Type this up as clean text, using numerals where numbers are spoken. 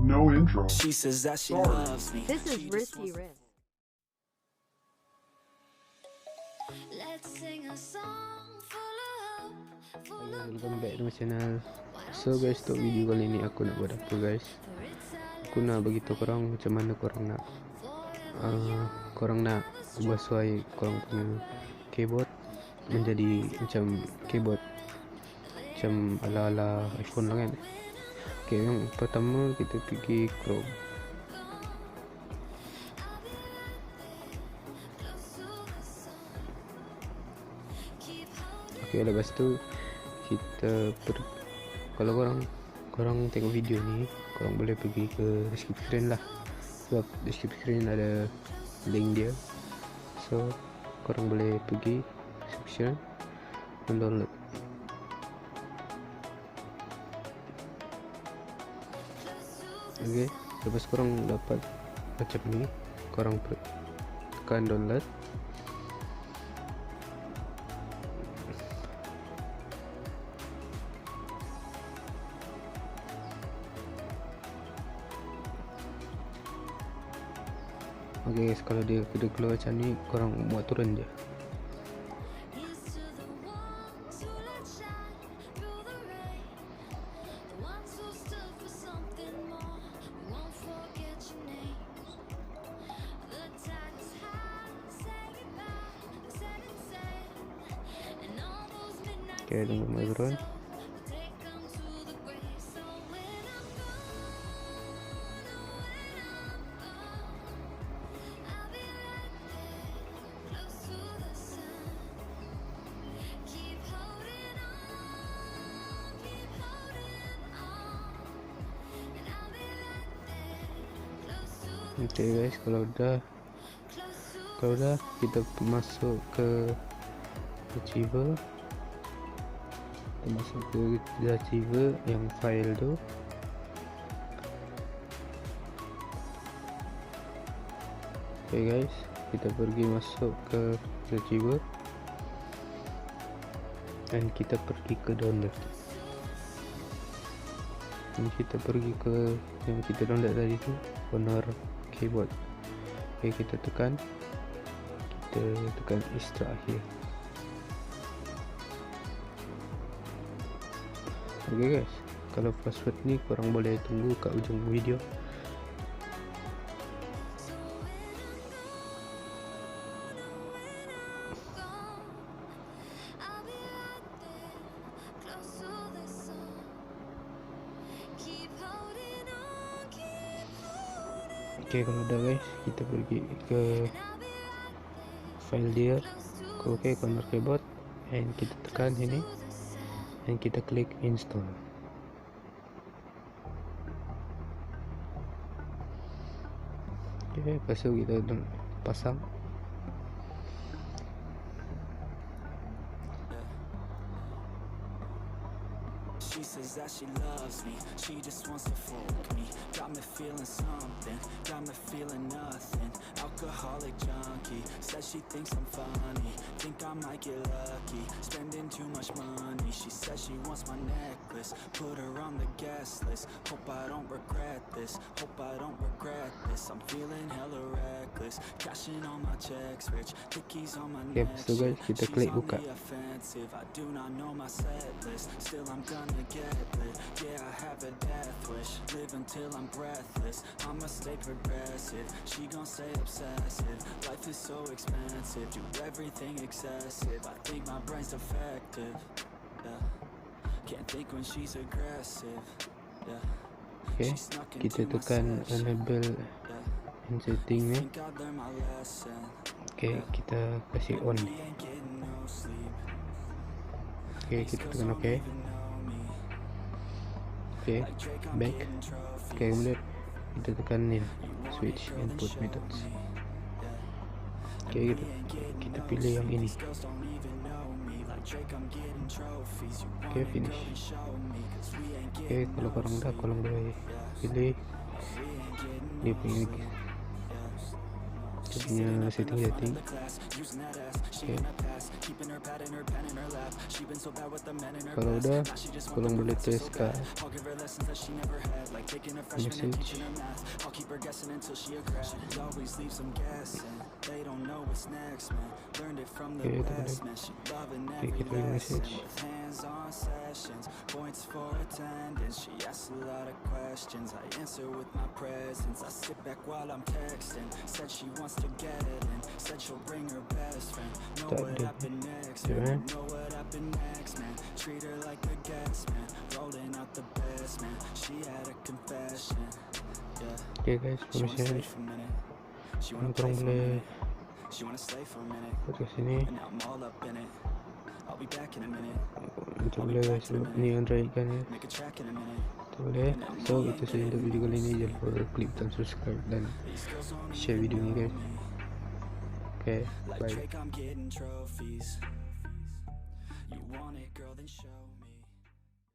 No intro. She says that she loves me. This is RIzky Riz. Let's sing a song full of hope, full of Welcome back to my channel. So guys, untuk video kali ni aku nak buat apa guys? Aku nak beritahu korang macam mana korang nak ubah suai korang punya keyboard menjadi macam keyboard macam ala-ala iPhone lah kan. Okay, yang pertama kita pergi Chrome. Okay, lepas tu kita kalau korang tengok video ni, korang boleh pergi ke description lah, sebab description ada link dia, so korang boleh pergi description dan download. Okay, lepas korang dapat macam ni, korang tekan download. Okay guys, kalau dia keluar macam ni, korang buat turun je. Okay, tunggu mulai turun. Okay guys, kalau dah kita masuk ke archiver. Kita masuk ke archiver yang file tu. Okay guys, kita pergi masuk ke archiver dan kita pergi ke download. Dan kita pergi ke yang kita download tadi tu, owner keyboard. Okay, kita tekan extract here. Okay guys, kalau password ni korang boleh tunggu kat ujung video. Okay, kalau dah guys, kita pergi ke file dia. Okay, corner keyboard, and kita tekan sini dan kita klik install. Okay, lepas tu kita pasang. She says that she loves me, she just wants to fuck me. Got me feeling something, got me feeling nothing. Alcoholic junkie, says she thinks I'm funny. Think I might get lucky, spending too much money. She says she wants my necklace, put her on the guest list. Hope I don't regret this, hope I don't regret this. I'm feeling hella reckless, cashing all my checks, rich Dickies on my neck. So guys, kita klik buka. I do not know my set list, still I'm gonna get lit. Yeah, I have a death wish, live until I'm breathless. I'ma stay progressive, she gon' say obsessive. Life is so expensive, do everything excessive. I think my brain's defective, yeah. Can't think when she's aggressive, yeah. Okay, kita tekan enable and setting ni. Okay, kita kasih on. Okay, kita tekan OK. Okay, back. Okay, kemudian kita tekan ni switch input methods. Okay, kita pilih yang ini. Okay, finish. Okay, kalau korang dah, korang boleh pilih dia punya Dia punya setting. Okay. Kalau udah, korang boleh test kat message. Okay, kita boleh. Okay, kita boleh message. Points for attendance. She asks a lot of questions. I answer with my presence. I sit back while I'm texting. Said she wants to get it in. Said she'll bring her best friend. Know what happened next, man. Know what happened next, man. Treat her like a guest, man. Rolling out the best, man. She had a confession. Yeah. Okay guys, She wanna stay for a minute. She wanna play for a minute. She wanna stay for a minute. Kat sini. And now I'm all up in it. I'll be back in a minute. Itu boleh guys, sebab ni Android kan ya. Make a track in a minute. Itu boleh. So itu saja untuk video kali ini. Jangan lupa klik dan subscribe dan share video ni guys. Okay, Like bye. Drake, I'm getting trophies. You want it, girl, then show.